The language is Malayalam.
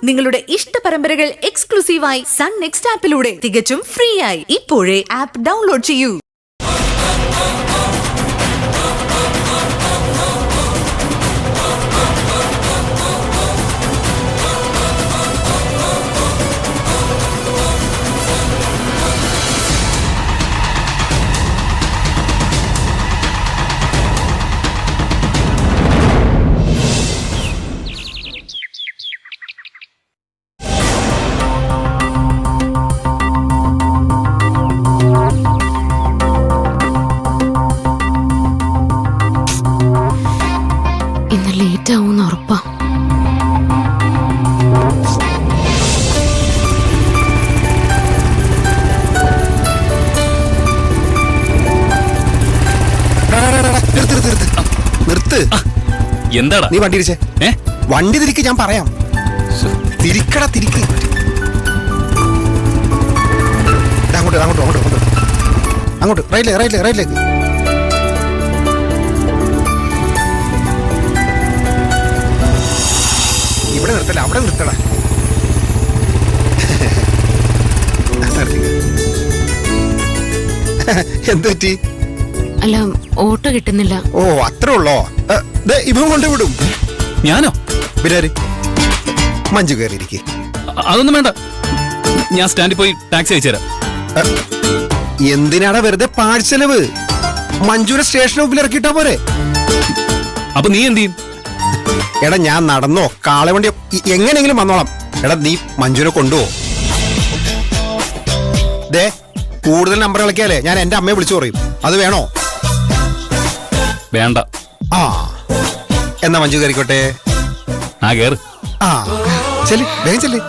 നിങ്ങളുടെ ഇഷ്ട പരമ്പരകൾ എക്സ്ക്ലൂസീവായി സൺ നെക്സ്റ്റ് ആപ്പിലൂടെ തികച്ചും ഫ്രീ ആയി ഇപ്പോഴേ ആപ്പ് ഡൗൺലോഡ് ചെയ്യൂ. ഇന്ന് ലേറ്റ് ആവുമെന്ന് ഉറപ്പാ. നിർത്ത്. എന്താടാ നീ വണ്ടി തിരിച്ചേ. വണ്ടി തിരിക്ക്, ഞാൻ പറയാം. തിരിക്കടാ, തിരിക്ക്. അങ്ങോട്ട് അങ്ങോട്ട് അങ്ങോട്ട് അങ്ങോട്ട് അങ്ങോട്ട് റൈറ്റിലേക്ക്. ഇവിടെ നിർത്തല, അവിടെ നിർത്തടാ. എന്ത് പറ്റി? അല്ല, ഓട്ടോ കിട്ടുന്നില്ല. ഓ, അത്രേ ഉള്ളോ? ഇവൻ കൊണ്ടുവിടും. ഞാനോ? ബിലാരി, മഞ്ജു കയറിയിരിക്കെ. അതൊന്നും വേണ്ട, ഞാൻ സ്റ്റാൻഡിൽ പോയി ടാക്സി അയച്ചുതരാം. എന്തിനാടാ വെറുതെ പാഴ്ചെലവ്? മഞ്ജുവിനെ സ്റ്റേഷൻ മുമ്പിൽ ഇറക്കിയിട്ടാ പോരെ? അപ്പൊ നീ എന്ത് ചെയ്യും? എടാ, ഞാൻ നടന്നോ കാളവണ്ടി എങ്ങനെയെങ്കിലും വന്നോളാം. എടാ, നീ മഞ്ജുവിനെ കൊണ്ടുപോ. ദേ, കൂടുതൽ നമ്പർ കളിക്കാലേ ഞാൻ എന്റെ അമ്മയെ വിളിച്ചു പറയും. അത് വേണോ? വേണ്ട. ആ, എന്നാ മഞ്ജു കയറിക്കോട്ടെ. ആ, കേറ്. ആ, ചെല്ല്, വേഗം ചെല്ല്.